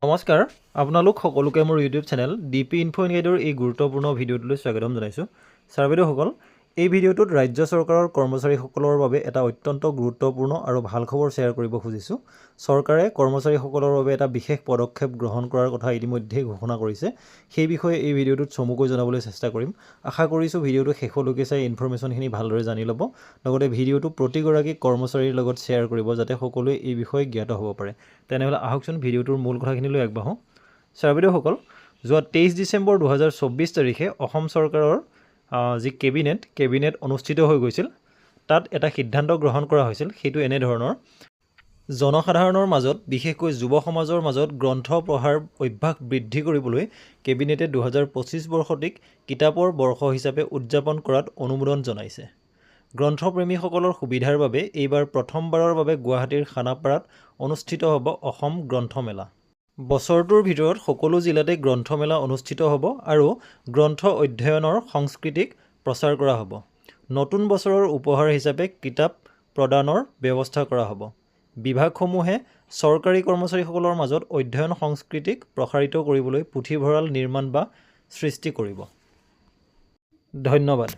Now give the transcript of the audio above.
নমস্কাৰ আপোনালোক সকলোকে মোৰ ইউটিউব চেনেল ডিপি ইনফো গাইডৰ এই গুৰুত্বপূৰ্ণ ভিডিঅ'টোলৈ স্বাগতম জনাইছোঁ। ছাৰ বাইদেউসকল, এই ভিডিঅ'টোত ৰাজ্য চৰকাৰৰ কৰ্মচাৰীসকলৰ বাবে এটা অত্যন্ত গুৰুত্বপূৰ্ণ আৰু ভাল খবৰ শ্বেয়াৰ কৰিব খুজিছোঁ। চৰকাৰে কৰ্মচাৰীসকলৰ বাবে এটা বিশেষ পদক্ষেপ গ্ৰহণ কৰাৰ কথা ইতিমধ্যেই ঘোষণা কৰিছে। সেই বিষয়ে এই ভিডিঅ'টোত চমুকৈ জনাবলৈ চেষ্টা কৰিম। আশা কৰিছোঁ ভিডিঅ'টো শেষলৈকে চাই ইনফৰমেশ্যনখিনি ভালদৰে জানি ল'ব, লগতে ভিডিঅ'টো প্ৰতিগৰাকী কৰ্মচাৰীৰ লগত শ্বেয়াৰ কৰিব যাতে সকলোৱে এই বিষয়ে জ্ঞাত হ'ব পাৰে। তেনেহ'লে আহকচোন ভিডিঅ'টোৰ মূল কথাখিনিলৈ আগবাঢ়োঁ। ছাৰ বাইদেউসকল, যোৱা 23 ডিচেম্বৰ 2024 তাৰিখে অসম চৰকাৰৰ যি কেবিনেট অনুষ্ঠিত হৈ গৈছিল, তাত এটা সিদ্ধান্ত গ্ৰহণ কৰা হৈছিল। সেইটো এনেধৰণৰ: জনসাধাৰণৰ মাজত বিশেষকৈ যুৱ সমাজৰ মাজত গ্ৰন্থ পঢ়াৰ অভ্যাস বৃদ্ধি কৰিবলৈ কেবিনেটে 2025 বৰ্ষটিক কিতাপৰ বৰ্ষ হিচাপে উদযাপন কৰাত অনুমোদন জনাইছে। গ্ৰন্থপ্ৰেমীসকলৰ সুবিধাৰ বাবে এইবাৰ প্ৰথমবাৰৰ বাবে গুৱাহাটীৰ খানাপাৰাত অনুষ্ঠিত হ'ব অসম গ্ৰন্থমেলা। বছৰটোৰ ভিতৰত সকলো জিলাতে গ্ৰন্থমেলা অনুষ্ঠিত হ'ব আৰু গ্ৰন্থ অধ্যয়নৰ সংস্কৃতিক প্ৰচাৰ কৰা হ'ব। নতুন বছৰৰ উপহাৰ হিচাপে কিতাপ প্ৰদানৰ ব্যৱস্থা কৰা হ'ব। বিভাগসমূহে চৰকাৰী কৰ্মচাৰীসকলৰ মাজত অধ্যয়ন সংস্কৃতিক প্ৰসাৰিত কৰিবলৈ পুথিভঁৰাল নিৰ্মাণ বা সৃষ্টি কৰিব। ধন্যবাদ।